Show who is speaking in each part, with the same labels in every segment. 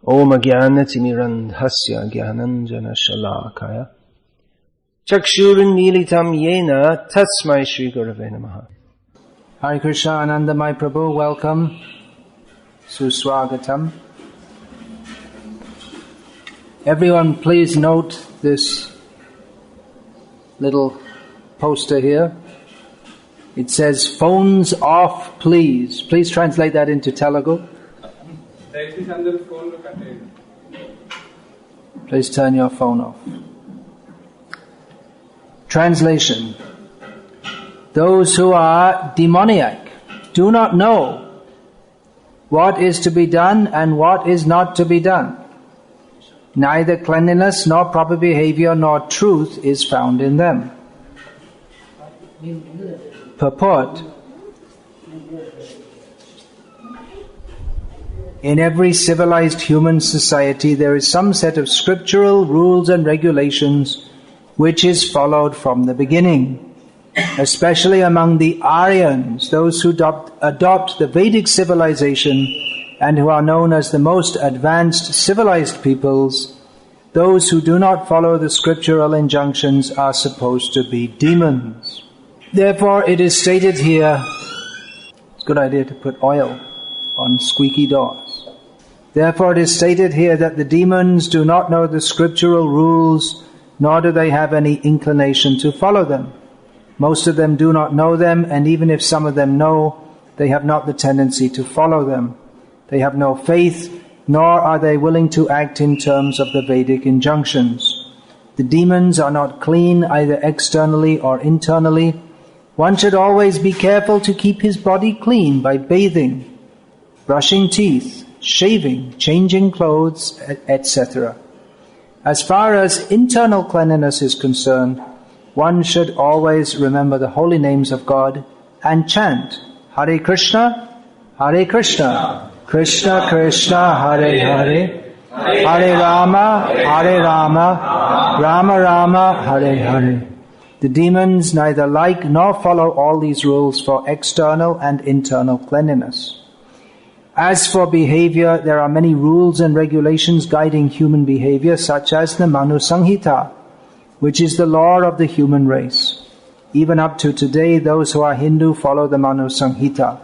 Speaker 1: Om Jnanatirmirandhasya Jnananjana Shalakaya Chakshurunmilitam Yena Tasmai Shri Gurave Namaha. Hare Krishna, Anandamai Prabhu, welcome. Suswagatam. Everyone please note this little poster here. It says, phones off please. Please translate that into Telugu. Please turn your phone off. Translation. Those who are demoniac do not know what is to be done and what is not to be done. Neither cleanliness nor proper behavior nor truth is found in them. Purport. In every civilized human society there is some set of scriptural rules and regulations which is followed from the beginning. Especially among the Aryans, those who adopt the Vedic civilization and who are known as the most advanced civilized peoples, those who do not follow the scriptural injunctions are supposed to be demons. Therefore it is stated here, it's a good idea to put oil on squeaky doors. Therefore it is stated here that the demons do not know the scriptural rules, nor do they have any inclination to follow them. Most of them do not know them, and even if some of them know, they have not the tendency to follow them. They have no faith, nor are they willing to act in terms of the Vedic injunctions. The demons are not clean either externally or internally. One should always be careful to keep his body clean by bathing, brushing teeth, shaving, changing clothes, etc. As far as internal cleanliness is concerned, one should always remember the holy names of God and chant Hare Krishna, Krishna Krishna, Hare Hare, Hare Rama, Rama Rama, Hare Hare. The demons neither like nor follow all these rules for external and internal cleanliness. As for behavior, there are many rules and regulations guiding human behavior, such as the Manu Sanghita, which is the law of the human race. Even up to today, those who are Hindu follow the Manu Sanghita.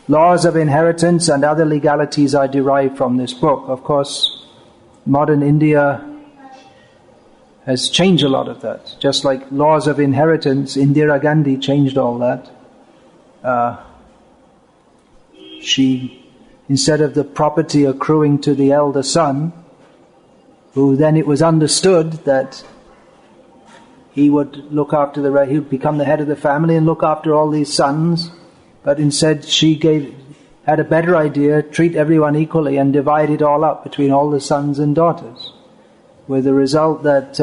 Speaker 1: Laws of inheritance and other legalities are derived from this book. Of course, modern India has changed a lot of that. Just like laws of inheritance, Indira Gandhi changed all that. She, instead of the property accruing to the elder son, who then it was understood that he would look after he would become the head of the family and look after all these sons, but instead she had a better idea, treat everyone equally and divide it all up between all the sons and daughters, with the result that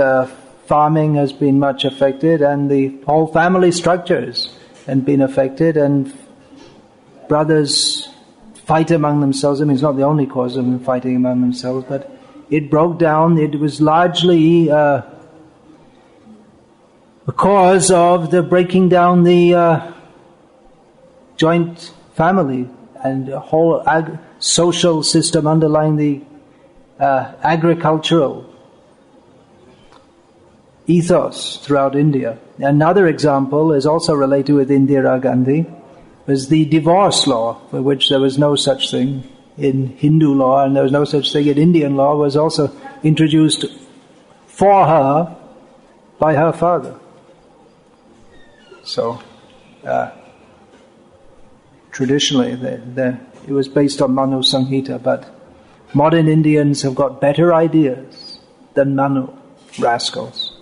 Speaker 1: farming has been much affected and the whole family structures have been affected, and brothers fight among themselves. I mean, it's not the only cause of them fighting among themselves, but it broke down. It was largely a cause of the breaking down the joint family and the whole social system underlying the agricultural ethos throughout India. Another example is also related with Indira Gandhi, was the divorce law, for which there was no such thing in Hindu law and there was no such thing in Indian law, was also introduced for her by her father. So, traditionally, it was based on Manu Sanghita, but modern Indians have got better ideas than Manu, rascals.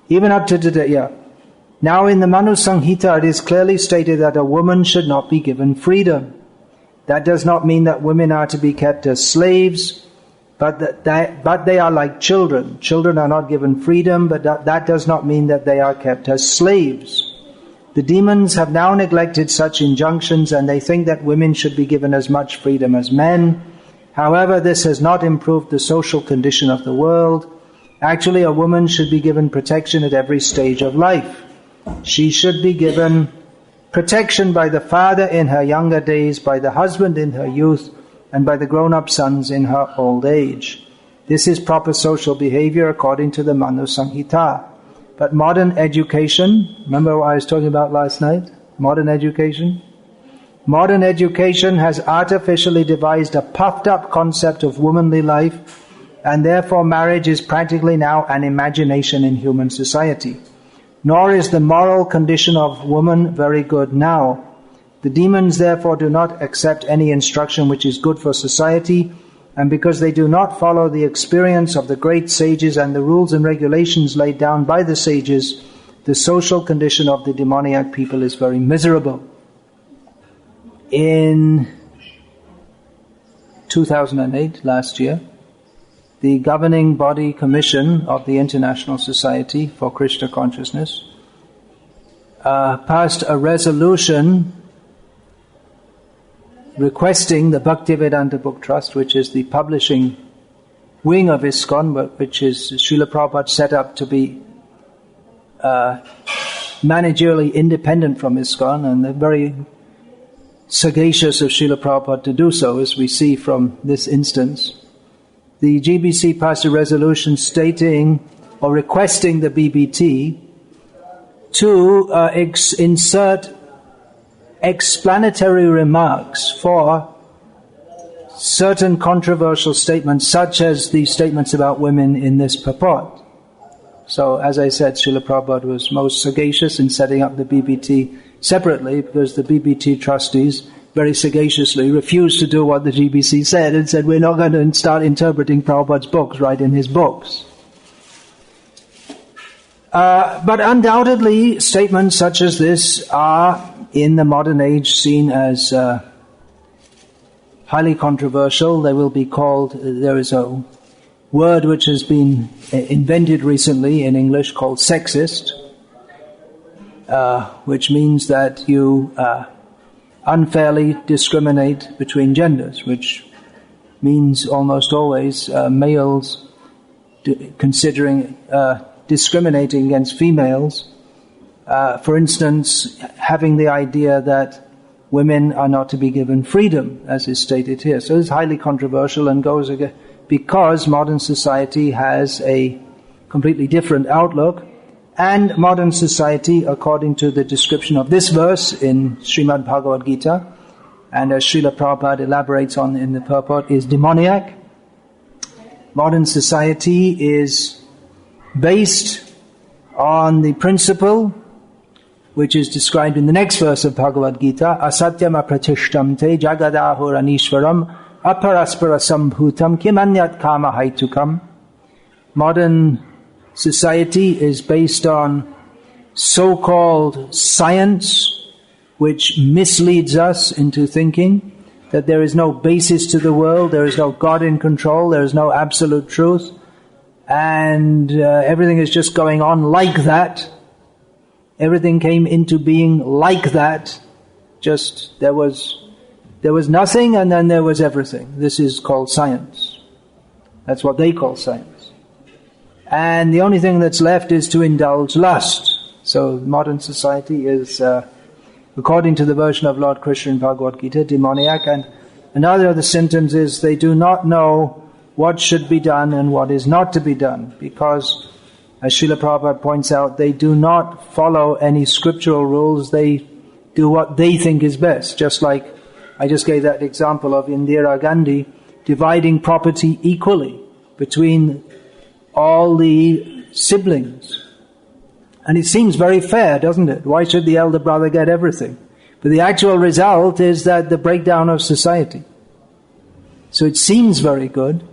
Speaker 1: Even up to today, yeah. Now in the Manu Sanghita, it is clearly stated that a woman should not be given freedom. That does not mean that women are to be kept as slaves, but they are like children. Children are not given freedom, but that does not mean that they are kept as slaves. The demons have now neglected such injunctions and they think that women should be given as much freedom as men. However, this has not improved the social condition of the world. Actually, a woman should be given protection at every stage of life. She should be given protection by the father in her younger days, by the husband in her youth, and by the grown-up sons in her old age. This is proper social behavior according to the Manu Samhita. But modern education, remember what I was talking about last night? Modern education? Modern education has artificially devised a puffed-up concept of womanly life, and therefore marriage is practically now an imagination in human society. Nor is the moral condition of woman very good now. The demons therefore do not accept any instruction which is good for society, and because they do not follow the experience of the great sages and the rules and regulations laid down by the sages, the social condition of the demoniac people is very miserable. In 2008, last year, the governing body commission of the International Society for Krishna Consciousness passed a resolution requesting the Bhaktivedanta Book Trust, which is the publishing wing of ISKCON, but which is Srila Prabhupada set up to be managerially independent from ISKCON, and they're very sagacious of Srila Prabhupada to do so, as we see from this instance. The GBC passed a resolution stating or requesting the BBT to insert explanatory remarks for certain controversial statements, such as the statements about women in this purport. So, as I said, Srila Prabhupada was most sagacious in setting up the BBT separately, because the BBT trustees very sagaciously refused to do what the GBC said and said, we're not going to start interpreting Prabhupada's books right in his books. But undoubtedly, statements such as this are, in the modern age, seen as highly controversial. They will be called, there is a word which has been invented recently in English called sexist, which means that you unfairly discriminate between genders, which means almost always males considering discriminating against females. For instance, having the idea that women are not to be given freedom, as is stated here. So it's highly controversial and goes again, because modern society has a completely different outlook, and modern society, according to the description of this verse in Srimad Bhagavad Gita, and as Srila Prabhupada elaborates on in the purport, is demoniac. Modern society is based on the principle which is described in the next verse of Bhagavad Gita, asatyam apratishtamte jagadahur anishwaram aparaspara sambhutam kimanyat kama haitukam. Modern society is based on so-called science, which misleads us into thinking that there is no basis to the world, there is no God in control, there is no absolute truth, and everything is just going on like that. Everything came into being like that. Just there was nothing and then there was everything. This is called science. That's what they call science. And the only thing that's left is to indulge lust. So modern society is, according to the version of Lord Krishna in Bhagavad Gita, demoniac. And another of the symptoms is they do not know what should be done and what is not to be done, because, as Srila Prabhupada points out, they do not follow any scriptural rules. They do what they think is best. Just like I just gave that example of Indira Gandhi dividing property equally between all the siblings. And it seems very fair, doesn't it? Why should the elder brother get everything? But the actual result is that the breakdown of society. So it seems very good.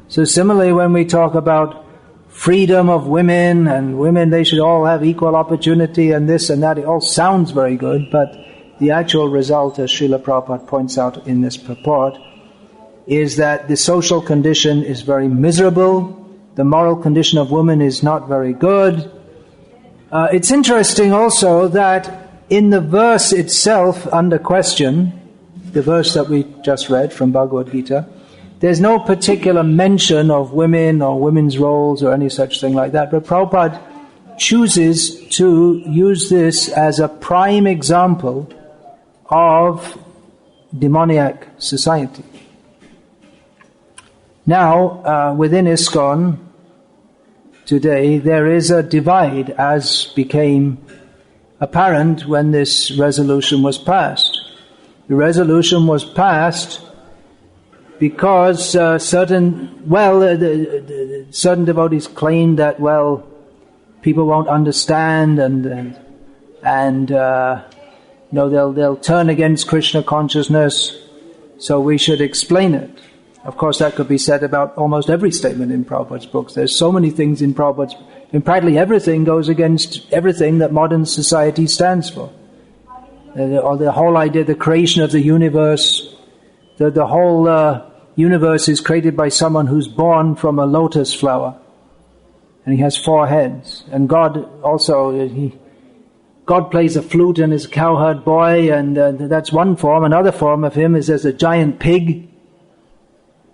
Speaker 1: So similarly, when we talk about freedom of women, and women, they should all have equal opportunity and this and that, it all sounds very good, but the actual result, as Srila Prabhupada points out in this purport, is that the social condition is very miserable, the moral condition of women is not very good. It's interesting also that in the verse itself under question, the verse that we just read from Bhagavad Gita, there's no particular mention of women or women's roles or any such thing like that, but Prabhupada chooses to use this as a prime example of demoniac society. Now, within ISKCON today, there is a divide, as became apparent when this resolution was passed. The resolution was passed because certain devotees claimed that, people won't understand and they'll turn against Krishna consciousness, so we should explain it. Of course, that could be said about almost every statement in Prabhupada's books. There's so many things in Prabhupada's, and practically everything goes against everything that modern society stands for. Or the whole idea, the creation of the universe, the whole universe is created by someone who's born from a lotus flower. And he has 4 heads. And God also, God plays a flute and is a cowherd boy, and that's one form. Another form of him is as a giant pig.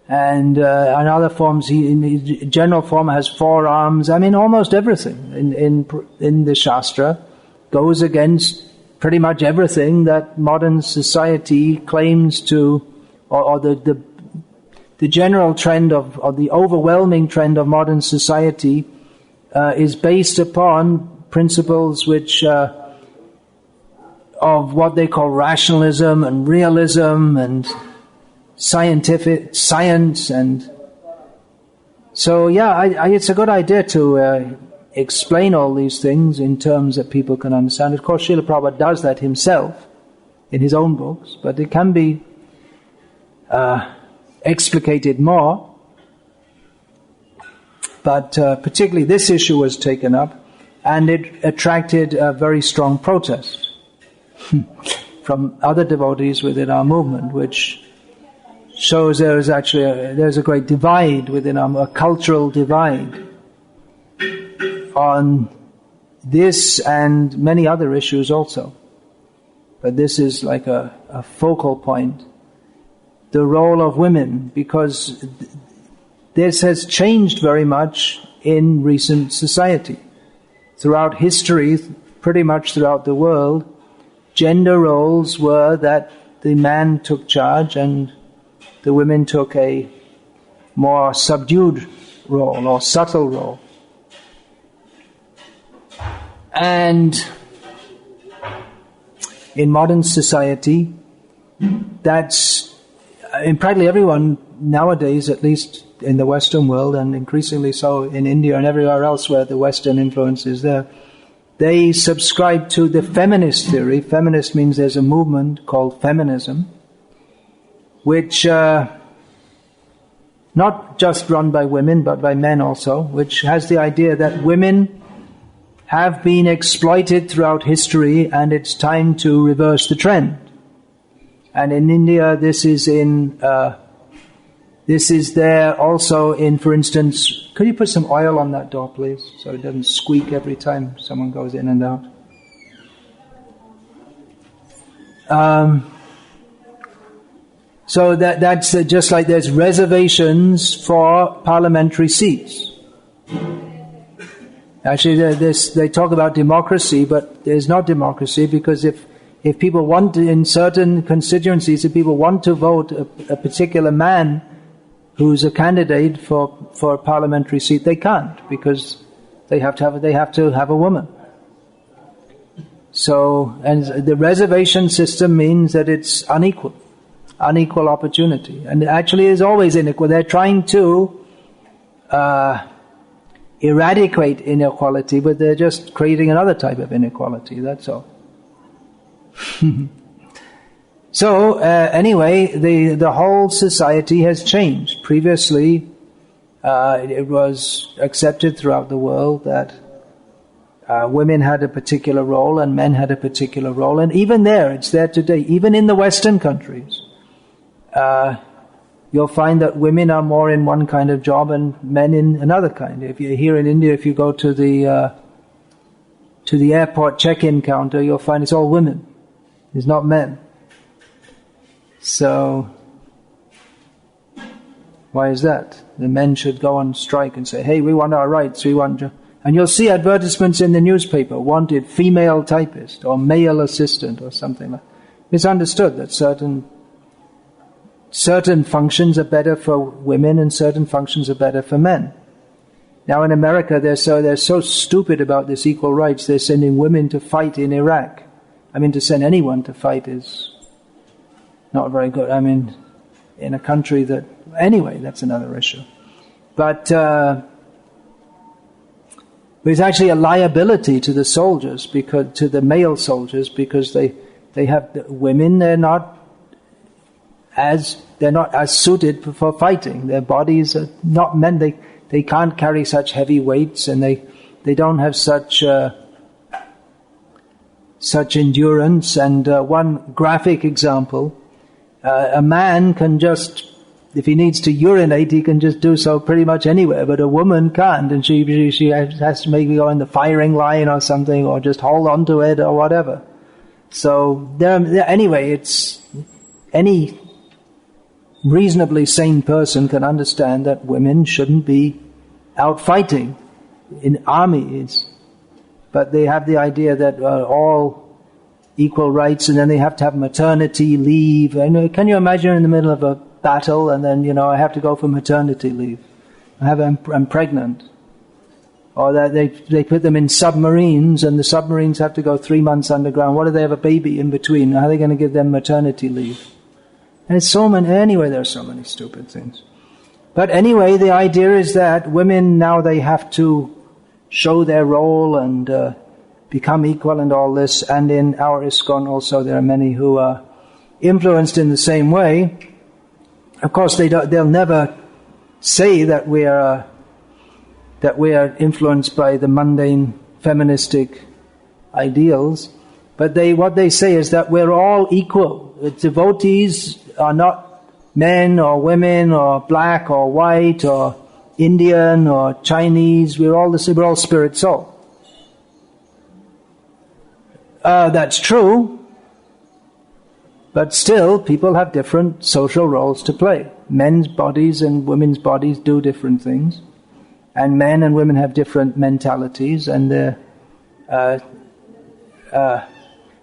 Speaker 1: And in other forms, in his general form, has 4 arms. I mean, almost everything in the Shastra goes against pretty much everything that modern society claims to, or the general trend of the overwhelming trend of modern society is based upon principles which of what they call rationalism and realism and science, and so it's a good idea to explain all these things in terms that people can understand. Of course, Srila Prabhupada does that himself in his own books, but it can be explicated more. But particularly this issue was taken up, and it attracted a very strong protest from other devotees within our movement, which shows there's a great divide within a cultural divide on this and many other issues also. But this is like a focal point. The role of women, because this has changed very much in recent society. Throughout history, pretty much throughout the world, gender roles were that the man took charge and the women took a more subdued role or subtle role. And in modern society, that's in practically everyone nowadays, at least in the Western world, and increasingly so in India and everywhere else where the Western influence is there, they subscribe to the feminist theory. Feminist means there's a movement called feminism, which not just run by women but by men also, which has the idea that women have been exploited throughout history and it's time to reverse the trend. And in India, this is there also in, for instance, could you put some oil on that door, please, so it doesn't squeak every time someone goes in and out? So that's just like there's reservations for parliamentary seats. Actually, they talk about democracy, but there's not democracy, because if people want to, in certain constituencies, if people want to vote a particular man who's a candidate for a parliamentary seat, they can't, because they have to have a woman. So, and the reservation system means that it's unequal opportunity, and it actually is always unequal. They're trying to eradicate inequality, but they're just creating another type of inequality. That's all. So anyway, the whole society has changed. Previously, it was accepted throughout the world that women had a particular role and men had a particular role, and even there, it's there today. Even in the Western countries, you'll find that women are more in one kind of job and men in another kind. If you're here in India, if you go to the airport check-in counter, you'll find it's all women. It's not men. So, why is that? The men should go on strike and say, hey, we want our rights, and you'll see advertisements in the newspaper, wanted female typist or male assistant or something like that. It's understood that certain certain functions are better for women and certain functions are better for men. Now in America they're so stupid about this equal rights, they're sending women to fight in Iraq. I mean, to send anyone to fight is not very good. I mean, in a country that... Anyway, that's another issue. But it's actually a liability to the soldiers, to the male soldiers, because they have the women. They're not as suited for fighting. Their bodies are not meant. They can't carry such heavy weights, and they don't have such endurance. And one graphic example: a man can just, if he needs to urinate, he can just do so pretty much anywhere, but a woman can't, and she has to maybe go in the firing line or something, or just hold on to it or whatever. So anyway, it's any reasonably sane person can understand that women shouldn't be out fighting in armies, but they have the idea that all equal rights, and then they have to have maternity leave. And can you imagine in the middle of a battle, and then, I have to go for maternity leave. I'm pregnant. Or that they put them in submarines, and the submarines have to go 3 months underground. What if they have a baby in between? How are they going to give them maternity leave? And it's anyway, there are so many stupid things. But anyway, the idea is that women now, they have to show their role and become equal and all this. And in our ISKCON also there are many who are influenced in the same way. Of course, they'll never say that we are influenced by the mundane feministic ideals, but what they say is that we're all equal. The devotees are not men or women or black or white or Indian or Chinese. We're all the same. We're all spirit soul. That's true. But still, people have different social roles to play. Men's bodies and women's bodies do different things. And men and women have different mentalities. And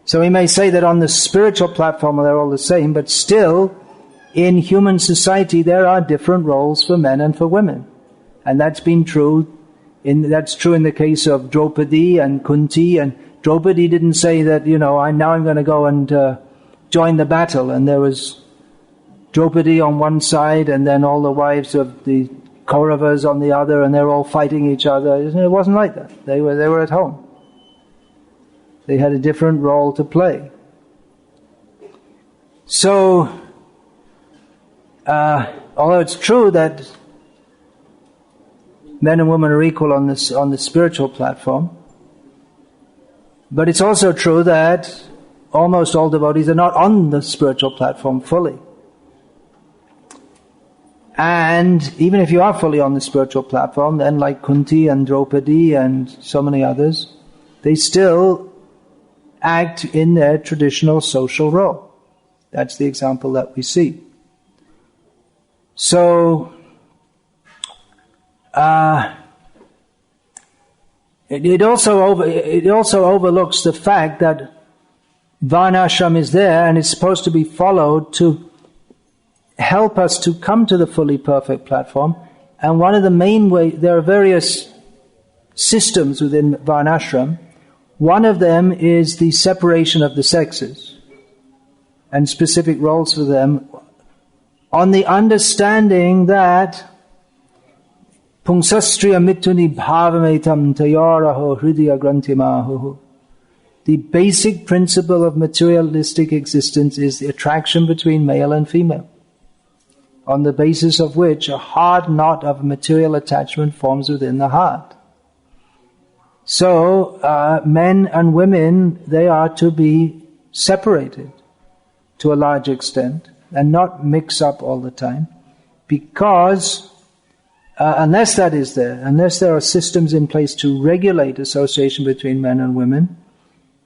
Speaker 1: so we may say that on the spiritual platform they're all the same, but still, in human society there are different roles for men and for women. And that's been true. That's true in the case of Draupadi and Kunti. And Draupadi didn't say that, I'm going to go and join the battle, and there was Draupadi on one side and then all the wives of the Kauravas on the other, and they're all fighting each other. It wasn't like that. They were at home. They had a different role to play. So, although it's true that men and women are equal on the spiritual platform, but it's also true that almost all devotees are not on the spiritual platform fully. And even if you are fully on the spiritual platform, then like Kunti and Draupadi and so many others, they still act in their traditional social role. That's the example that we see. So, it also overlooks the fact that Varnashram is there and it's supposed to be followed to help us to come to the fully perfect platform. And one of the main ways, there are various systems within Varnashram. One of them is the separation of the sexes and specific roles for them, on the understanding that Pungsastriya mituni bhavametam tayaraho hridaya grantimahu. The basic principle of materialistic existence is the attraction between male and female, on the basis of which a hard knot of material attachment forms within the heart. So, men and women, they are to be separated to a large extent and not mix up all the time, because unless that is there, unless there are systems in place to regulate association between men and women,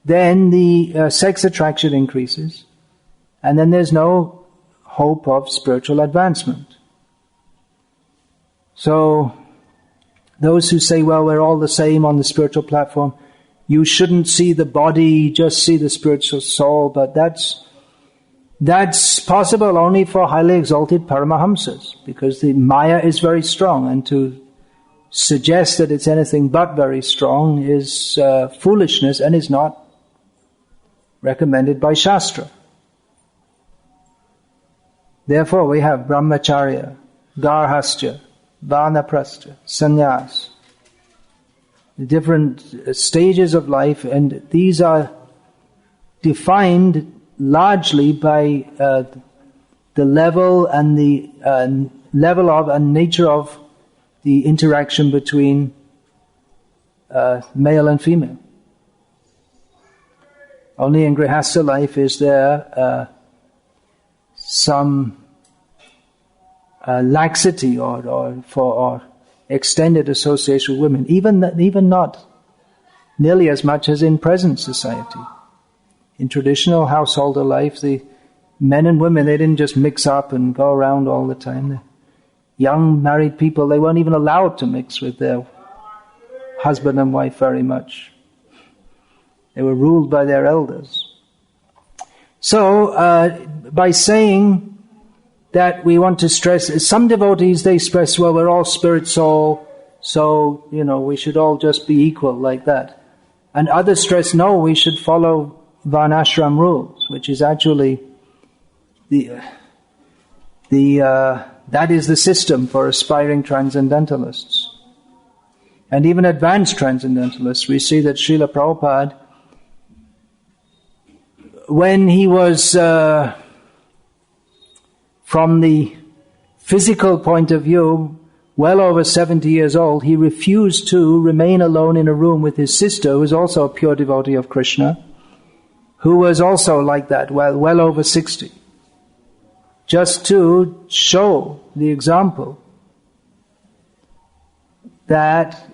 Speaker 1: then the sex attraction increases, and then there's no hope of spiritual advancement. So, those who say, well, we're all the same on the spiritual platform, you shouldn't see the body, just see the spiritual soul, but that's That's possible only for highly exalted Paramahamsas, because the Maya is very strong, and to suggest that it's anything but very strong is foolishness and is not recommended by Shastra. Therefore we have Brahmacharya, Garhastya, Vanaprastha, Sannyas, the different stages of life, and these are defined largely by the level and the level of and nature of the interaction between male and female. Only in Grihastha life is there some laxity or extended association with women, even not nearly as much as in present society. In traditional householder life, the men and women, they didn't just mix up and go around all the time. The young married people, they weren't even allowed to mix with their husband and wife very much. They were ruled by their elders. So, by saying that we want to stress, some devotees, they stress, well, we're all spirit soul, so, we should all just be equal like that. And others stress, no, we should follow Varnashram rules, which is actually that is the system for aspiring transcendentalists. And even advanced transcendentalists, we see that Srila Prabhupada, when he was, from the physical point of view, well over 70 years old, he refused to remain alone in a room with his sister, who was also a pure devotee of Krishna, who was also like that, well over 60. Just to show the example that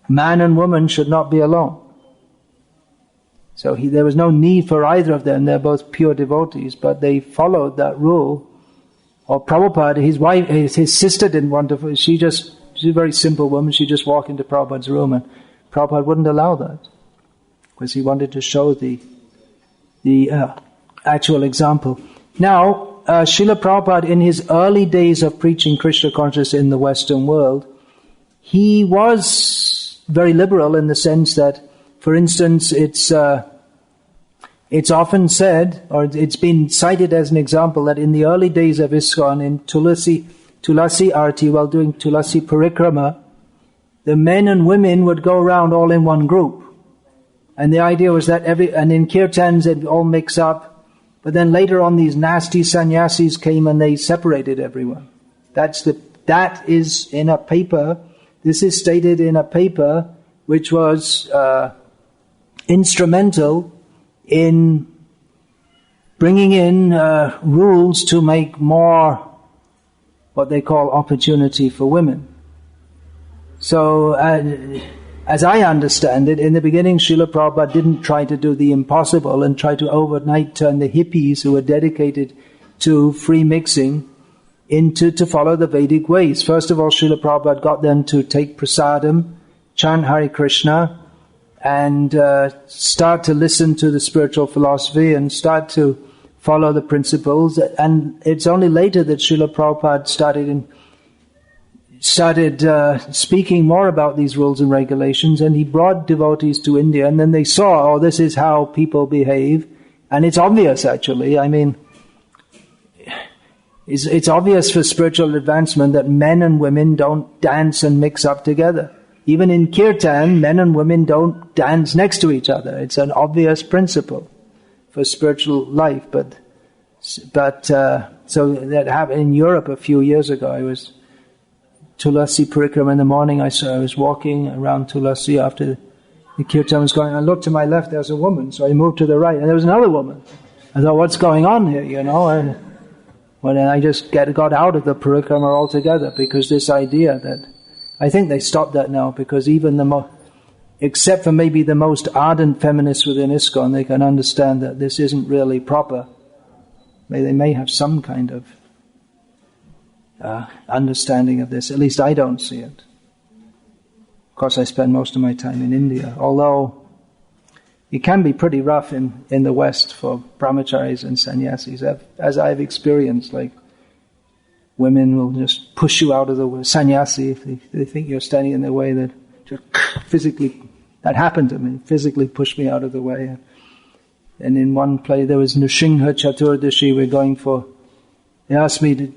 Speaker 1: man and woman should not be alone. So there was no need for either of them. They're both pure devotees, but they followed that rule. Or Prabhupada, his sister didn't want to. She's a very simple woman. She just walked into Prabhupada's room, and Prabhupada wouldn't allow that because he wanted to show the actual example. Now, Srila Prabhupada, in his early days of preaching Krishna consciousness in the Western world, he was very liberal in the sense that, for instance, it's often said, or it's been cited as an example, that in the early days of ISKCON, in Tulasi Arati, while doing Tulasi Parikrama, the men and women would go around all in one group. And the idea was that and in kirtans it all mix up, but then later on these nasty sannyasis came and they separated everyone. That is in a paper, this is stated in a paper which was instrumental in bringing in rules to make more what they call opportunity for women. So, as I understand it, in the beginning Srila Prabhupada didn't try to do the impossible and try to overnight turn the hippies who were dedicated to free mixing to follow the Vedic ways. First of all, Srila Prabhupada got them to take prasadam, chant Hare Krishna, and start to listen to the spiritual philosophy and start to follow the principles. And it's only later that Srila Prabhupada started speaking more about these rules and regulations, and he brought devotees to India, and then they saw, this is how people behave. And it's obvious, actually. I mean, it's obvious for spiritual advancement that men and women don't dance and mix up together. Even in kirtan, men and women don't dance next to each other. It's an obvious principle for spiritual life. But so that happened in Europe a few years ago. I was Tulasi Parikrama in the morning. I was walking around Tulasi after the kirtan was going. I looked to my left, there's a woman. So I moved to the right, and there was another woman. I thought, what's going on here, And then I just got out of the Parikrama altogether, because this idea that, I think they stopped that now, because even except for maybe the most ardent feminists within ISKCON, they can understand that this isn't really proper. They may have some kind of understanding of this. At least I don't see it. Of course, I spend most of my time in India. Although it can be pretty rough in the West for brahmacharis and sannyasis, as I've experienced. Like, women will just push you out of the way. Sannyasi, if they think you're standing in their way, that just physically, that happened to me, physically pushed me out of the way. And in one place, there was Nrsimha Chaturdashi, they asked me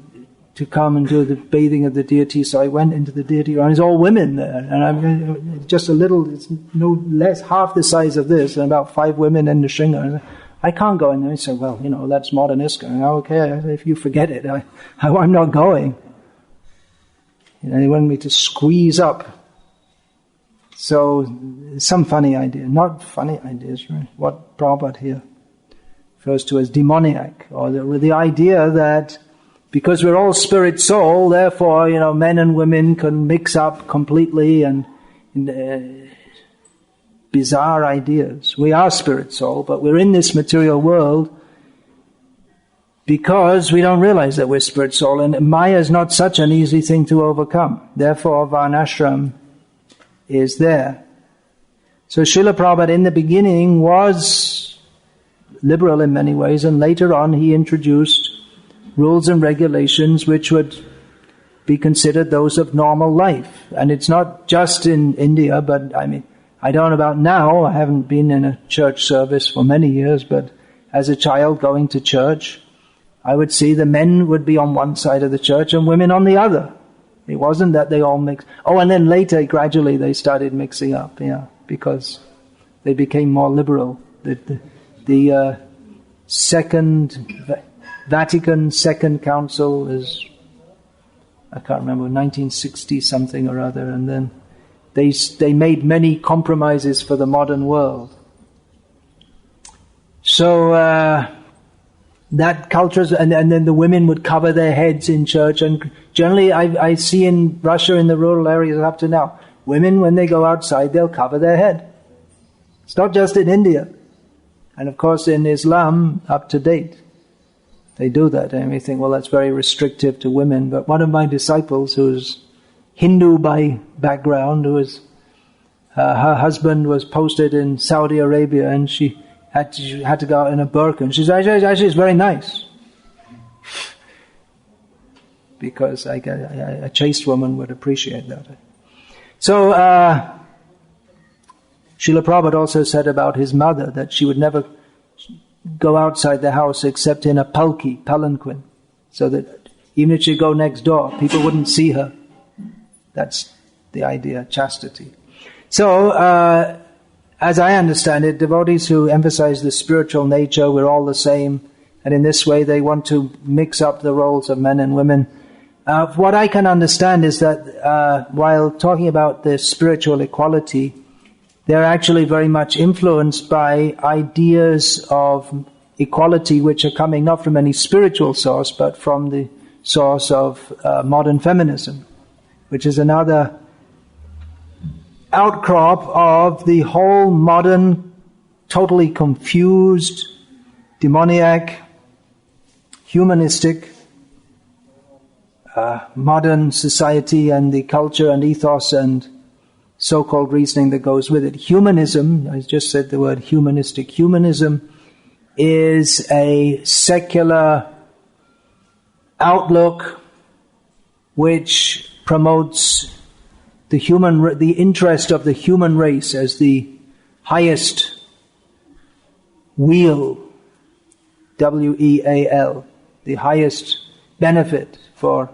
Speaker 1: to come and do the bathing of the deity, so I went into the deity, and it's all women there, and I'm just a little, it's no less, half the size of this, and about 5 women in Nrsimha. I can't go in there. He said, well, that's modern ISKCON. Okay, if you forget it, I'm not going. They wanted me to squeeze up. So, some funny idea. Not funny ideas, right? What Prabhupada here refers to as demoniac, or the idea that because we're all spirit soul, therefore, men and women can mix up completely, and bizarre ideas. We are spirit soul, but we're in this material world because we don't realize that we're spirit soul, and Maya is not such an easy thing to overcome. Therefore, Varnashram is there. So Srila Prabhupada in the beginning was liberal in many ways, and later on he introduced rules and regulations which would be considered those of normal life. And it's not just in India, but I don't know about now, I haven't been in a church service for many years, but as a child going to church, I would see the men would be on one side of the church and women on the other. It wasn't that they all mixed. Oh, and then later, gradually, they started mixing up, because they became more liberal. The Vatican Second Council is, I can't remember, 1960 something or other, and then they made many compromises for the modern world. So that culture, and then the women would cover their heads in church, and generally I see in Russia, in the rural areas up to now, women when they go outside, they'll cover their head. It's not just in India. And of course in Islam, up to date, they do that. And we think, well, that's very restrictive to women. But one of my disciples, who's Hindu by background, her husband was posted in Saudi Arabia, and she had to go out in a burqa. And she said, actually, it's very nice. Because a chaste woman would appreciate that. So, Srila Prabhupada also said about his mother that she would never go outside the house except in a palanquin, so that even if she'd go next door, people wouldn't see her. That's the idea, chastity. So, as I understand it, devotees who emphasize the spiritual nature, we're all the same, and in this way they want to mix up the roles of men and women. What I can understand is that while talking about the spiritual equality, they're actually very much influenced by ideas of equality which are coming not from any spiritual source, but from the source of modern feminism, which is another outcrop of the whole modern, totally confused, demoniac, humanistic, modern society and the culture and ethos and so-called reasoning that goes with it. Humanism, I just said the word humanistic. Humanism is a secular outlook which promotes the interest of the human race as the highest weal, W-E-A-L, the highest benefit for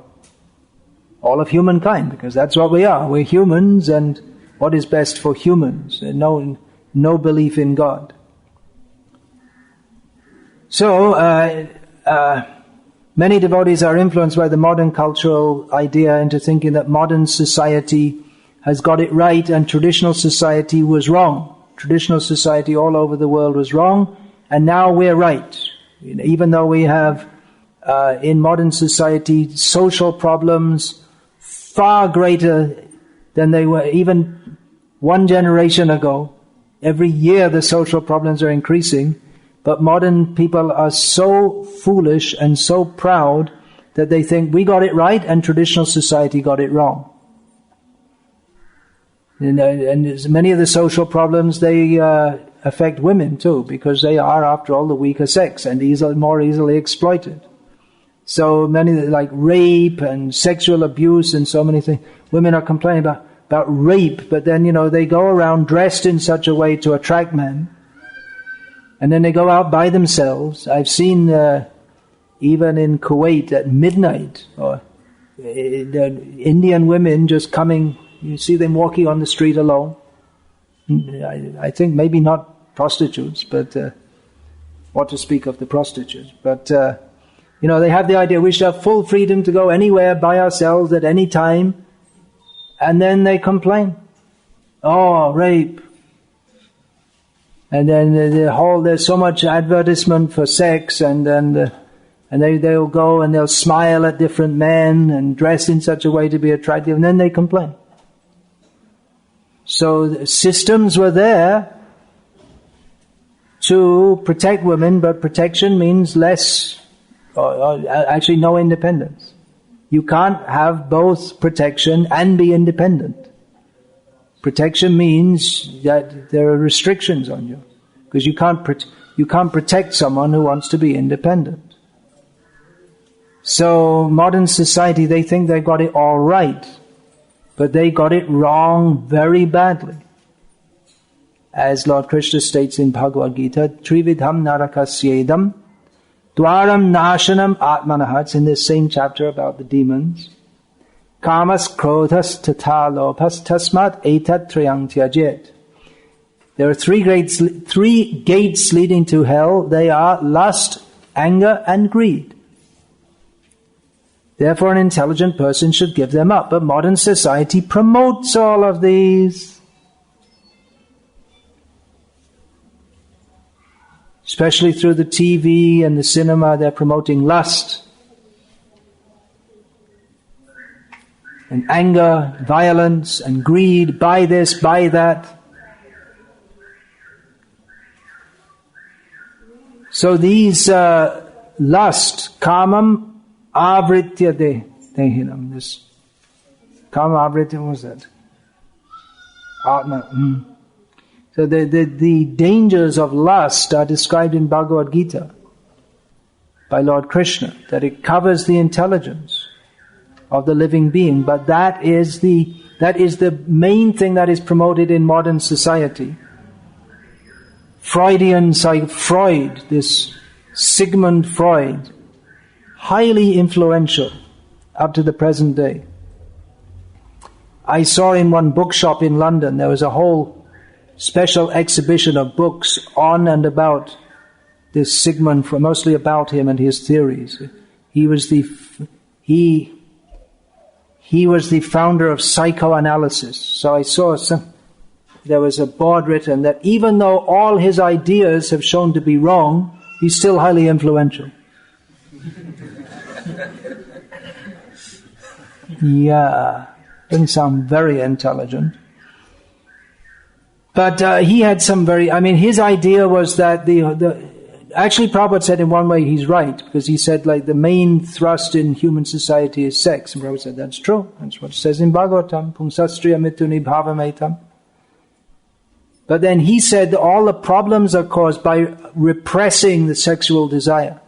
Speaker 1: all of humankind, because that's what we are. We're humans, and what is best for humans? No belief in God. So, many devotees are influenced by the modern cultural idea into thinking that modern society has got it right and traditional society was wrong. Traditional society all over the world was wrong, and now we're right. Even though we have, in modern society, social problems far greater than they were even one generation ago. Every year the social problems are increasing, but modern people are so foolish and so proud that they think we got it right and traditional society got it wrong. And many of the social problems, they affect women too, because they are, after all, the weaker sex and more easily exploited. So many, like rape and sexual abuse and so many things. Women are complaining about rape, but then, they go around dressed in such a way to attract men. And then they go out by themselves. I've seen, even in Kuwait at midnight, or Indian women just coming, you see them walking on the street alone. I think maybe not prostitutes, but what to speak of the prostitutes. But, they have the idea we should have full freedom to go anywhere by ourselves at any time. And then they complain. Oh, rape. And then there's so much advertisement for sex, and they'll go and they'll smile at different men and dress in such a way to be attractive, and then they complain. So the systems were there to protect women, but protection means less, or actually no independence. You can't have both protection and be independent. Protection means that there are restrictions on you, because you can't protect someone who wants to be independent. So modern society, they think they got it all right, but they got it wrong very badly. As Lord Krishna states in Bhagavad Gita, Trividham narakasyedam dwaram nashanam atmanaha. It's in this same chapter about the demons. Kamas krodhas tatha lopas tasmat etat triyang tyajet. There are three gates leading to hell. They are lust, anger, and greed. Therefore, an intelligent person should give them up. But modern society promotes all of these. Especially through the TV and the cinema, they're promoting lust and anger, violence and greed. Buy this, buy that. So these lust, kamam, avritya dehinam. This kamam avritya, what was that? Atma. So the dangers of lust are described in Bhagavad Gita by Lord Krishna, that it covers the intelligence of the living being, but that is the main thing that is promoted in modern society. Freud, this Sigmund Freud, highly influential up to the present day. I saw in one bookshop in London, there was a whole special exhibition of books on and about this Sigmund Freud, mostly about him and his theories. He was the founder of psychoanalysis. So I saw there was a board written that even though all his ideas have shown to be wrong, he's still highly influential. Yeah, doesn't sound very intelligent. But he had some his idea was that actually Prabhupada said in one way he's right, because he said like the main thrust in human society is sex. And Prabhupada said that's true. That's what it says in Bhagavatam, Pumsastriya mituni bhavametam. But then he said that all the problems are caused by repressing the sexual desire.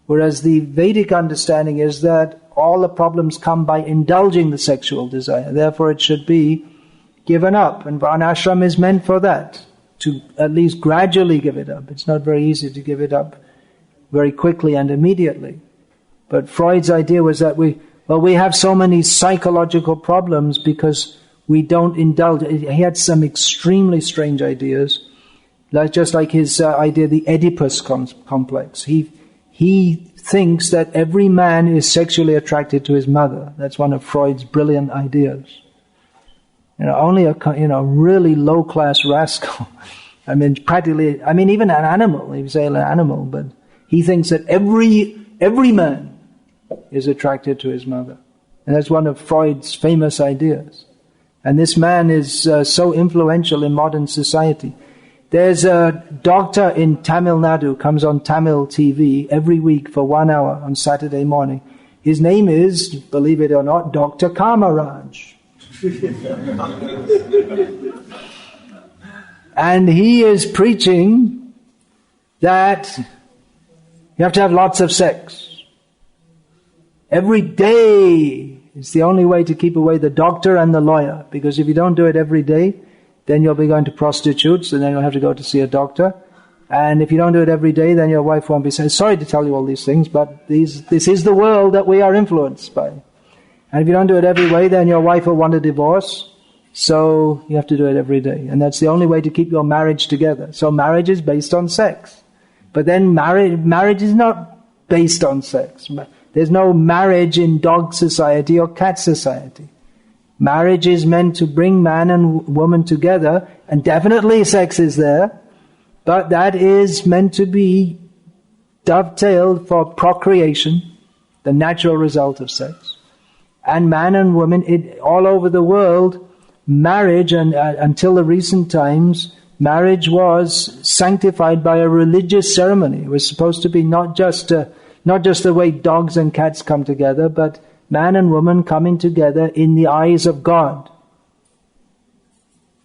Speaker 1: Whereas the Vedic understanding is that all the problems come by indulging the sexual desire. Therefore it should be given up. And Varnashram is meant for that, to at least gradually give it up. It's not very easy to give it up very quickly and immediately. But Freud's idea was that we have so many psychological problems because we don't indulge. He had some extremely strange ideas, just like his idea, the Oedipus complex. He thinks that every man is sexually attracted to his mother. That's one of Freud's brilliant ideas. Only a really low-class rascal. Even an animal, if you say an animal, but he thinks that every man is attracted to his mother. And that's one of Freud's famous ideas. And this man is so influential in modern society. There's a doctor in Tamil Nadu, comes on Tamil TV every week for 1 hour on Saturday morning. His name is, believe it or not, Dr. Kamaraj. And he is preaching that you have to have lots of sex. Every day is the only way to keep away the doctor and the lawyer. Because if you don't do it every day, then you'll be going to prostitutes, and then you'll have to go to see a doctor. And if you don't do it every day, then your wife won't be saying, sorry to tell you all these things, but this is the world that we are influenced by. And if you don't do it every way, then your wife will want a divorce. So you have to do it every day. And that's the only way to keep your marriage together. So marriage is based on sex. But then marriage is not based on sex. There's no marriage in dog society or cat society. Marriage is meant to bring man and woman together, and definitely sex is there, but that is meant to be dovetailed for procreation, the natural result of sex. And man and woman, all over the world, marriage, and until the recent times, marriage was sanctified by a religious ceremony. It was supposed to be not just the way dogs and cats come together, but man and woman coming together in the eyes of God,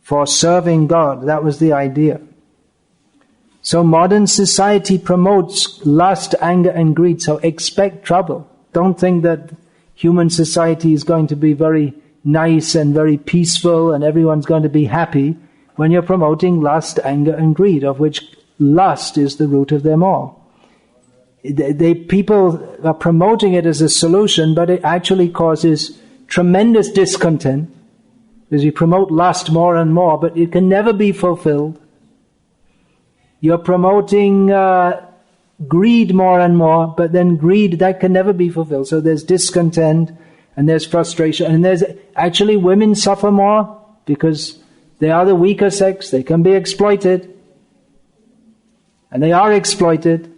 Speaker 1: for serving God. That was the idea. So modern society promotes lust, anger and greed, so expect trouble. Don't think that human society is going to be very nice and very peaceful and everyone's going to be happy when you're promoting lust, anger and greed, of which lust is the root of them all. People are promoting it as a solution, but it actually causes tremendous discontent, because you promote lust more and more, but it can never be fulfilled. You're promoting greed more and more, but then greed, that can never be fulfilled. So there's discontent, and there's frustration, and there's actually women suffer more, because they are the weaker sex, they can be exploited, and they are exploited.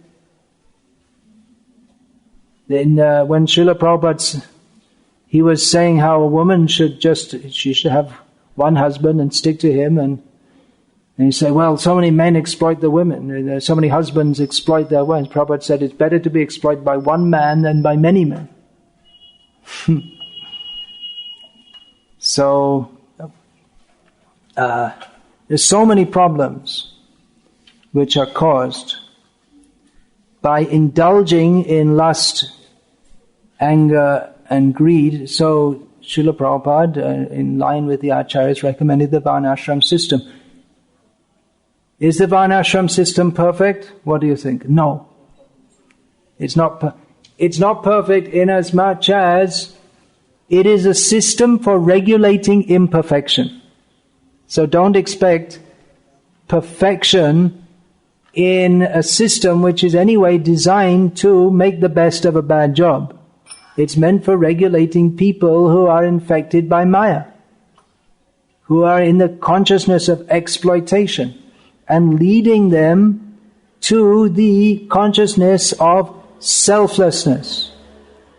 Speaker 1: Then when Srila Prabhupada, he was saying how a woman should have one husband and stick to him, and you say, well, so many men exploit the women, so many husbands exploit their wives. Prabhupada said it's better to be exploited by one man than by many men. So there's so many problems which are caused by indulging in lust, anger and greed. So Srila Prabhupada, in line with the Acharyas, recommended the Varnashram system. Is the Varnashram system perfect? What do you think? No. It's not perfect in as much as it is a system for regulating imperfection. So don't expect perfection in a system which is anyway designed to make the best of a bad job. It's meant for regulating people who are infected by Maya, who are in the consciousness of exploitation, and leading them to the consciousness of selflessness,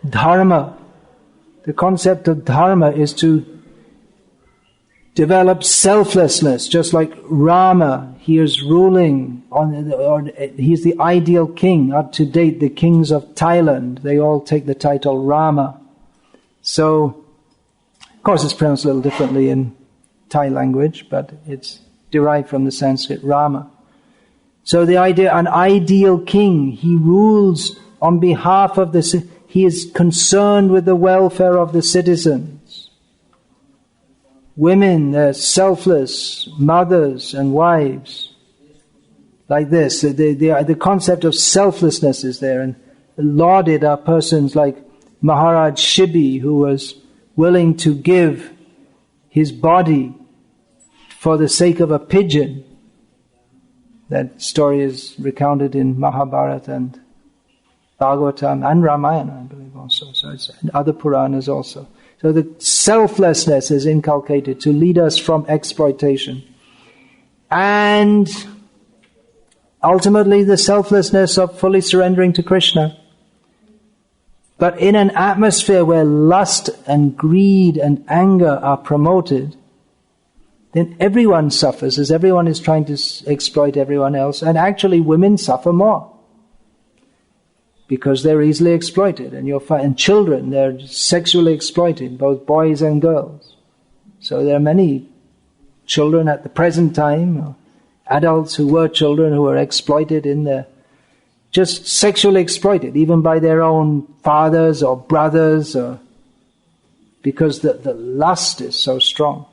Speaker 1: dharma. The concept of dharma is to develop selflessness, just like Rama. He is ruling he's the ideal king. Up to date, the kings of Thailand, they all take the title Rama. So, of course it's pronounced a little differently in Thai language, but it's derived from the Sanskrit Rama. So the idea, an ideal king, he rules on behalf of he is concerned with the welfare of the citizens. Women, they're selfless mothers and wives. Like this, the concept of selflessness is there, and lauded are persons like Maharaj Shibi, who was willing to give his body for the sake of a pigeon. That story is recounted in Mahabharata and Bhagavatam and Ramayana, I believe also. So it's in other Puranas also. So the selflessness is inculcated to lead us from exploitation. And ultimately the selflessness of fully surrendering to Krishna. But in an atmosphere where lust and greed and anger are promoted, then everyone suffers, as everyone is trying to exploit everyone else. And actually women suffer more, because they're easily exploited. And children, they're sexually exploited, both boys and girls. So there are many children at the present time adults who were children who were exploited just sexually exploited, even by their own fathers or brothers, because the lust is so strong.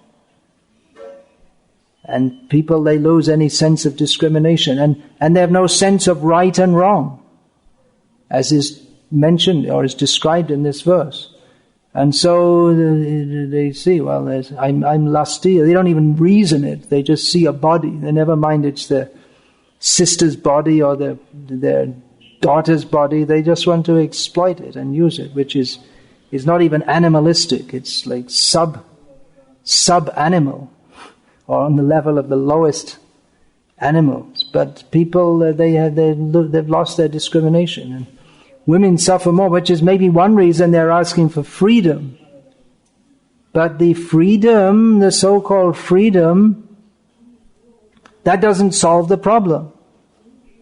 Speaker 1: And people, they lose any sense of discrimination, and they have no sense of right and wrong, as is mentioned or is described in this verse. And so they see, well, I'm lusty. They don't even reason it. They just see a body. They never mind it's their sister's body or their daughter's body. They just want to exploit it and use it, which is not even animalistic. It's like sub-animal, or on the level of the lowest animals. But people, they've lost their discrimination. And women suffer more, which is maybe one reason they're asking for freedom. But the freedom, the so-called freedom, that doesn't solve the problem.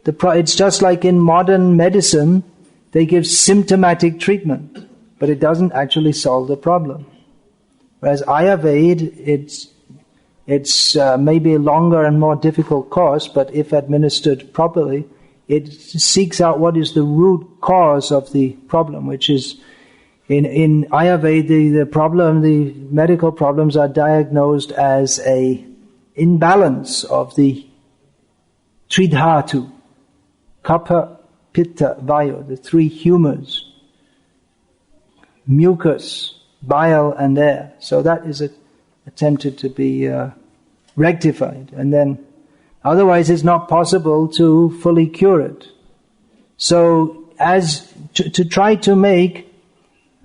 Speaker 1: It's just like in modern medicine, they give symptomatic treatment, but it doesn't actually solve the problem. Whereas Ayurveda, it's maybe a longer and more difficult course, but if administered properly, it seeks out what is the root cause of the problem, which is, in Ayurveda, the medical problems are diagnosed as a imbalance of the Tridhatu, Kapha, Pitta, Vayu, the three humours, mucus, bile and air. So that is attempted to be rectified, and then otherwise it's not possible to fully cure it. So to try to make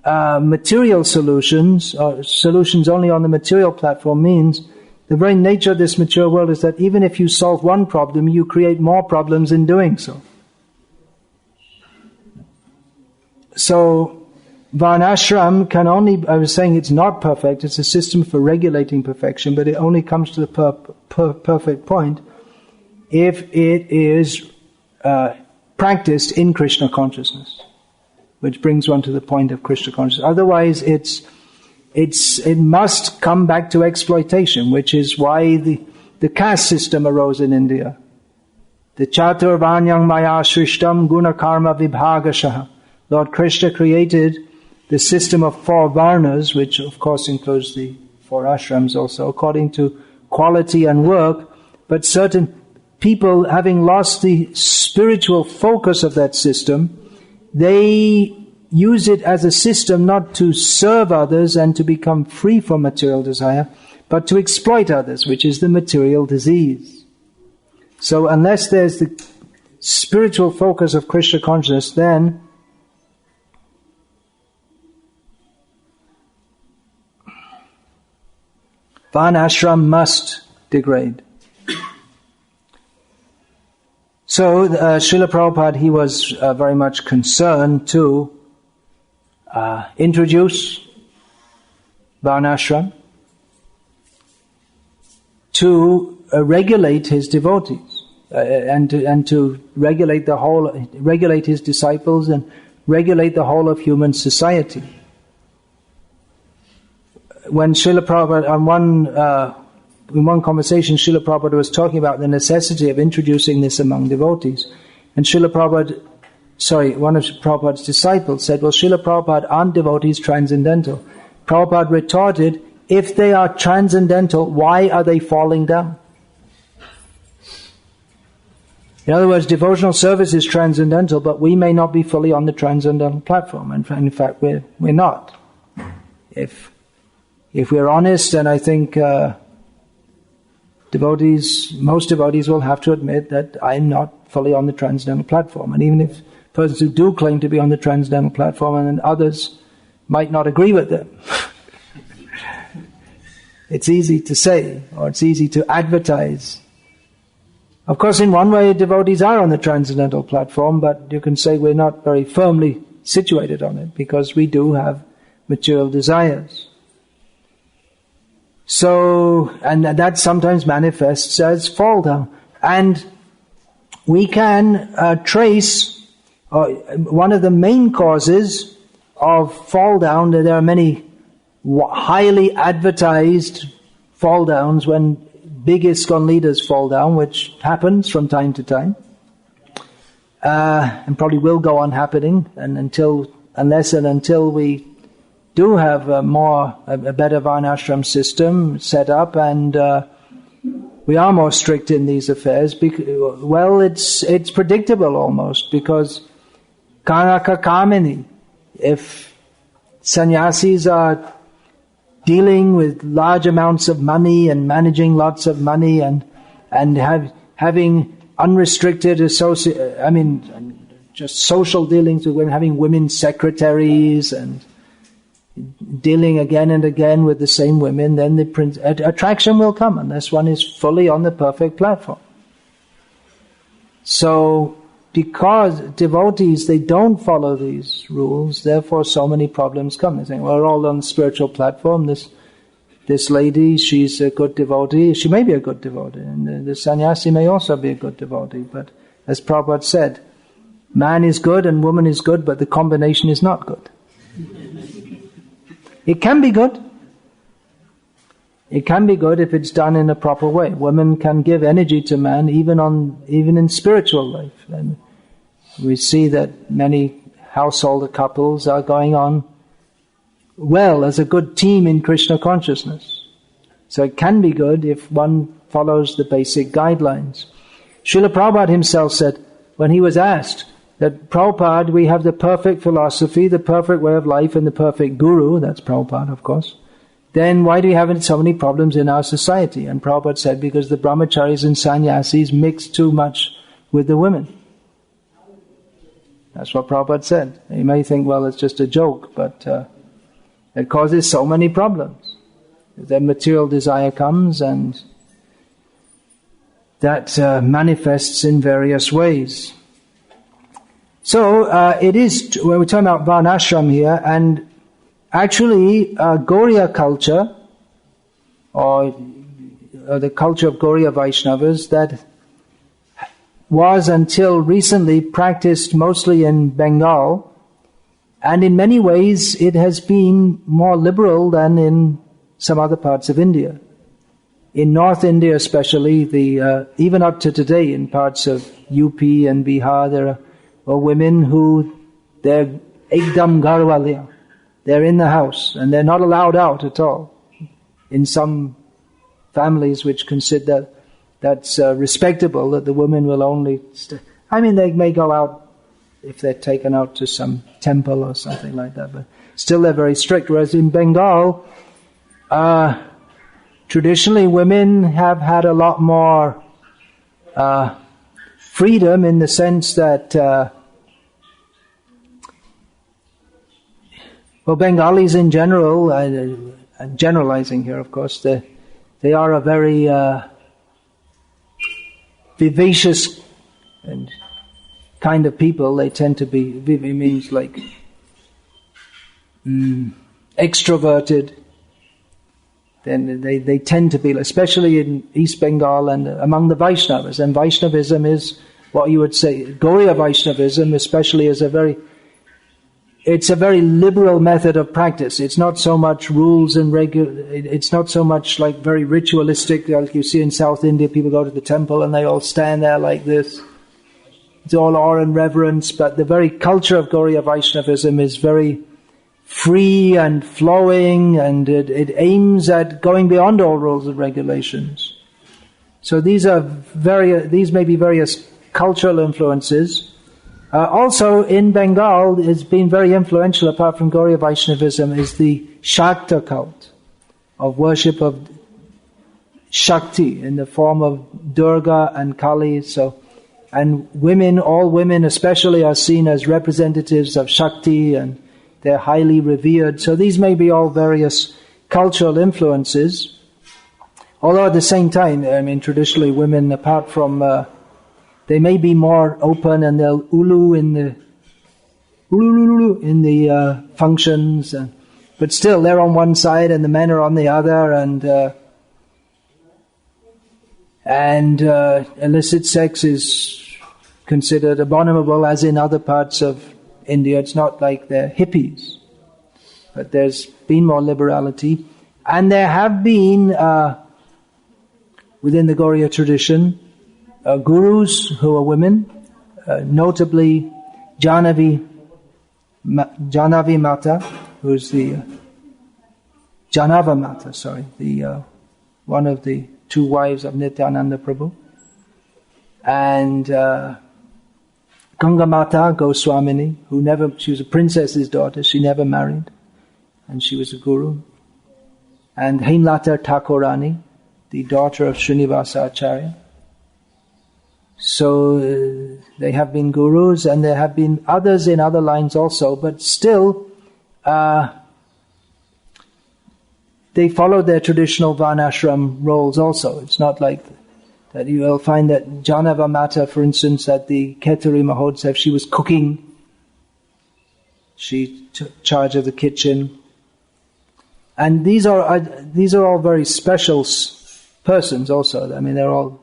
Speaker 1: material solutions, or solutions only on the material platform, means the very nature of this material world is that even if you solve one problem, you create more problems in doing so. So Varnashram can only, I was saying it's not perfect, it's a system for regulating perfection, but it only comes to the perfect point if it is practiced in Krishna consciousness, which brings one to the point of Krishna consciousness. Otherwise it must come back to exploitation, which is why the caste system arose in India. The Chaturvanyang Maya Shrishtam Guna Karma Vibhagashaha. Lord Krishna created the system of 4 varnas, which of course includes the 4 ashrams also, according to quality and work, but certain people, having lost the spiritual focus of that system, they use it as a system not to serve others and to become free from material desire, but to exploit others, which is the material disease. So unless there's the spiritual focus of Krishna consciousness, then Varnashram must degrade. So Srila Prabhupada, he was very much concerned to introduce Varnashram to regulate his devotees and to regulate his disciples and regulate the whole of human society. When Srila Prabhupada, in one conversation, Srila Prabhupada was talking about the necessity of introducing this among devotees. And one of Prabhupada's disciples said, well, Srila Prabhupada, aren't devotees transcendental? Prabhupada retorted, if they are transcendental, why are they falling down? In other words, devotional service is transcendental, but we may not be fully on the transcendental platform. And in fact, we're not. If we're honest, and I think most devotees will have to admit that I'm not fully on the transcendental platform. And even if persons who do claim to be on the transcendental platform and then others might not agree with them, it's easy to say, or it's easy to advertise. Of course, in one way, devotees are on the transcendental platform, but you can say we're not very firmly situated on it, because we do have material desires. So, and that sometimes manifests as fall down. And we can trace one of the main causes of fall down. There are many highly advertised fall downs when big ISKCON leaders fall down, which happens from time to time, and probably will go on happening, and unless we do have a better varnashram system set up, and we are more strict in these affairs. It's predictable almost, because karaka kamini, if sannyasis are dealing with large amounts of money and managing lots of money and having unrestricted just social dealings with women, having women secretaries and dealing again and again with the same women, then the attraction will come unless one is fully on the perfect platform. So, because devotees, they don't follow these rules, therefore so many problems come. They think, well, we're all on the spiritual platform. This lady, she's a good devotee. She may be a good devotee, and the sannyasi may also be a good devotee. But as Prabhupada said, man is good and woman is good, but the combination is not good. It can be good. It can be good if it's done in a proper way. Women can give energy to man even in spiritual life. And we see that many household couples are going on well as a good team in Krishna consciousness. So it can be good if one follows the basic guidelines. Srila Prabhupada himself said, when he was asked that, Prabhupada, we have the perfect philosophy, the perfect way of life, and the perfect guru, that's Prabhupada, of course, then why do we have so many problems in our society? And Prabhupada said, because the brahmacharis and sannyasis mix too much with the women. That's what Prabhupada said. You may think, well, it's just a joke, but it causes so many problems. Then material desire comes, and that manifests in various ways. So, it is, when we're talking about varnashram here, and actually, Gauriya culture, or the culture of Gauriya Vaishnavas, that was until recently practiced mostly in Bengal, and in many ways it has been more liberal than in some other parts of India. In North India especially, even up to today in parts of UP and Bihar, there are women who, they're ekdam garwaliya. They're in the house and they're not allowed out at all. In some families which consider that's respectable, that the women will only they may go out if they're taken out to some temple or something like that, but still they're very strict. Whereas in Bengal, traditionally women have had a lot more freedom, in the sense that Bengalis in general, I'm generalizing here, of course, they are a very vivacious and kind of people. They tend to be, vivi means like extroverted. Then they tend to be, especially in East Bengal and among the Vaishnavas. And Vaishnavism is what you would say, Gauriya Vaishnavism especially, is it's a very liberal method of practice. It's not so much rules and it's not so much like very ritualistic, like you see in South India, people go to the temple and they all stand there like this. It's all awe and reverence, but the very culture of Gauriya Vaishnavism is very free and flowing, and it aims at going beyond all rules and regulations. So these may be various cultural influences. Also in Bengal, it's been very influential, apart from Gauriya Vaishnavism, is the Shakta cult of worship of Shakti in the form of Durga and Kali. And women, all women especially, are seen as representatives of Shakti, and they're highly revered. So these may be all various cultural influences. Although at the same time, traditionally women, apart from they may be more open, and they'll ulu in the functions, but still they're on one side and the men are on the other, and illicit sex is considered abominable, as in other parts of India. It's not like they're hippies, but there's been more liberality, and there have been within the Gauriya tradition, gurus who are women, notably Jahnavi Mata, who is the Janava Mata, the one of the two wives of Nityananda Prabhu, and Ganga Mata Goswamini, she was a princess's daughter, she never married, and she was a guru, and Hemlata Thakurani, the daughter of Srinivasa Acharya. So they have been gurus, and there have been others in other lines also, but still they follow their traditional varnashram roles also. It's not like that. You will find that Janava Mata, for instance, at the Ketari Mahotsav, she was cooking. She took charge of the kitchen. And these are all very special persons also. I mean, they're all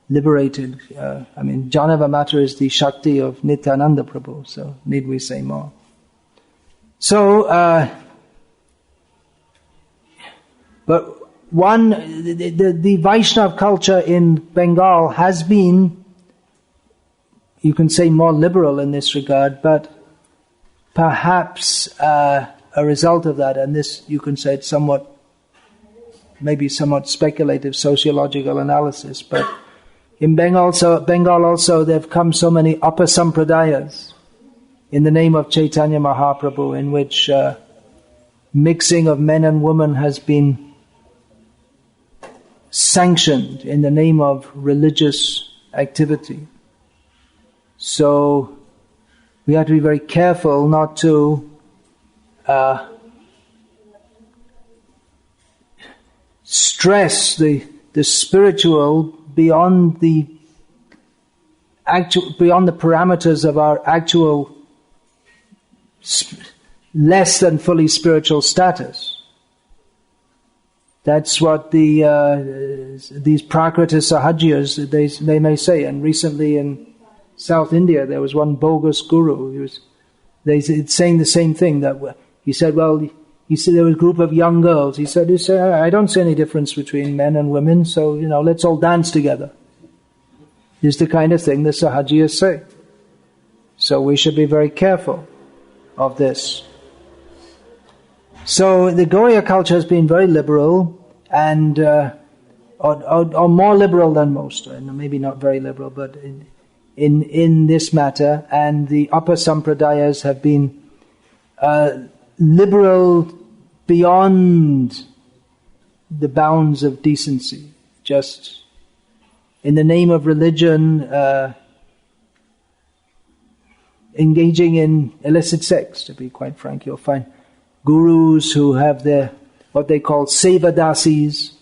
Speaker 1: liberated. Janava Mata is the Shakti of Nityananda Prabhu, so need we say more? So, but the Vaishnav culture in Bengal has been, you can say, more liberal in this regard, but perhaps a result of that, and this you can say it's maybe somewhat speculative sociological analysis, but in Bengal also there have come so many upper sampradayas in the name of Chaitanya Mahaprabhu, in which mixing of men and women has been sanctioned in the name of religious activity. So we have to be very careful not to stress the spiritual beyond the parameters of our actual less than fully spiritual status. That's what these Prakrita Sahajias, they may say. And recently in South India, there was one bogus guru. It's saying the same thing. That he said, there was a group of young girls. He said, I don't see any difference between men and women, so let's all dance together. This is the kind of thing the Sahajiyas say. So we should be very careful of this. So the Gauriya culture has been very liberal, and or more liberal than most, maybe not very liberal, but in this matter. And the upper sampradayas have been liberal beyond the bounds of decency, just in the name of religion, engaging in illicit sex. To be quite frank, you'll find gurus who have what they call sevadasis,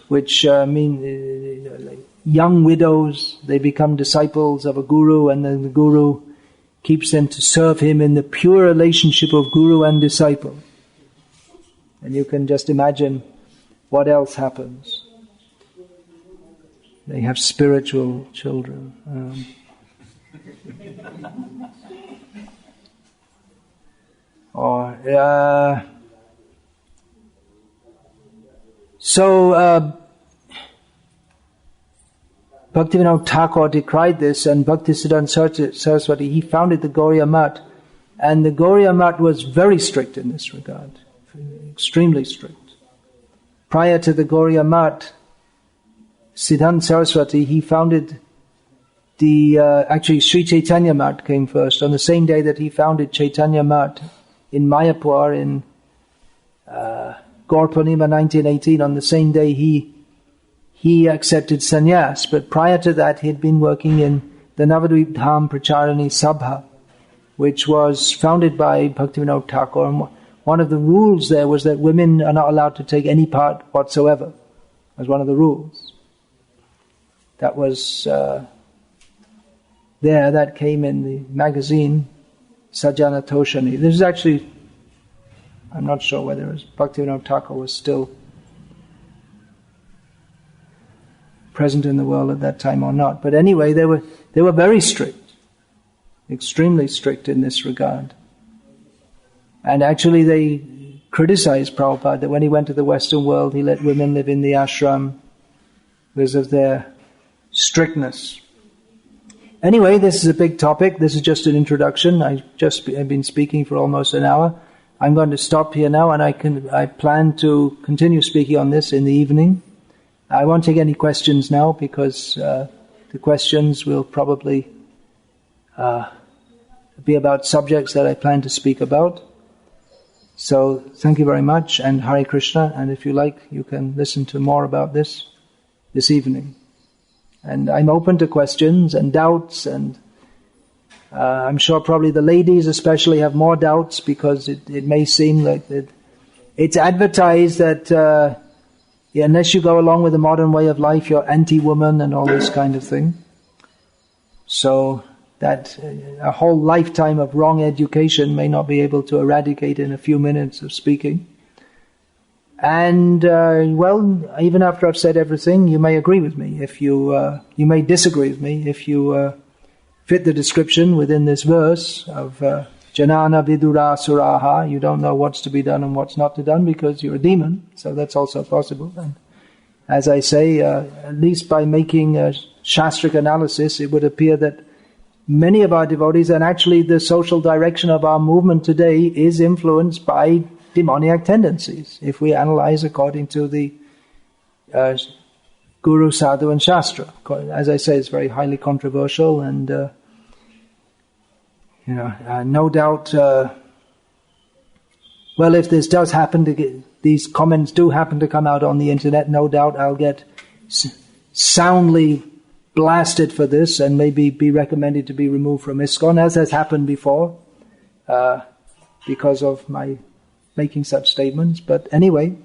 Speaker 1: which mean like young widows. They become disciples of a guru, and then the guru keeps them to serve him in the pure relationship of guru and disciple. And you can just imagine what else happens. They have spiritual children. Bhaktivinoda Thakur decried this, and Bhaktisiddhanta Saraswati, he founded the Gauriya Math, and the Gauriya Math was very strict in this regard, extremely strict. Prior to the Gauriya Math, Siddhanta Saraswati, he founded actually Sri Chaitanya Math came first. On the same day that he founded Chaitanya Math in Mayapur in Gaur Purnima 1918, on the same day he accepted sannyas. But prior to that, he had been working in the Navadvip Dham Pracharani Sabha, which was founded by Bhaktivinoda Thakur. And one of the rules there was that women are not allowed to take any part whatsoever. That was one of the rules. That was that came in the magazine Sajjana Toshani. This is actually, I'm not sure whether it was Bhaktivinoda Thakur was still present in the world at that time or not. But anyway, they were very strict, extremely strict in this regard. And actually they criticized Prabhupada that when he went to the Western world, he let women live in the ashram because of their strictness. Anyway, this is a big topic. This is just an introduction. I've been speaking for almost an hour. I'm going to stop here now, and I plan to continue speaking on this in the evening. I won't take any questions now because the questions will probably be about subjects that I plan to speak about. So thank you very much, and Hare Krishna, and if you like, you can listen to more about this evening. And I'm open to questions and doubts, and I'm sure probably the ladies especially have more doubts because it may seem like it's advertised that unless you go along with the modern way of life, you're anti-woman and all this kind of thing. So that a whole lifetime of wrong education may not be able to eradicate in a few minutes of speaking. And even after I've said everything, you may agree with me. If you may disagree with me if you fit the description within this verse of Janana Vidura Suraha. You don't know what's to be done and what's not to be done because you're a demon. So that's also possible. And as I say, at least by making a Shastric analysis, it would appear that many of our devotees, and actually the social direction of our movement today, is influenced by demoniac tendencies, if we analyze according to the Guru, Sadhu and Shastra. As I say, it's very highly controversial, and no doubt, if this does happen these comments do happen to come out on the internet, no doubt I'll get soundly blasted for this and maybe be recommended to be removed from ISKCON, as has happened before, because of my making such statements. But anyway,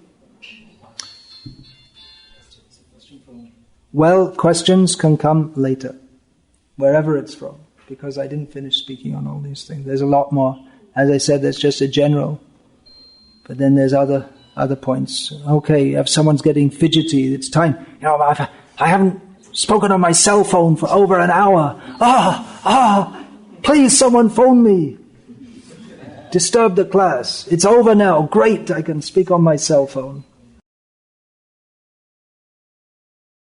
Speaker 1: questions can come later, wherever it's from, because I didn't finish speaking on all these things. There's a lot more. As I said, there's just a general, but then there's other points. Okay, if someone's getting fidgety, it's time. I haven't spoken on my cell phone for over an hour. Please, someone phone me. Disturb the class. It's over now. Great, I can speak on my cell phone.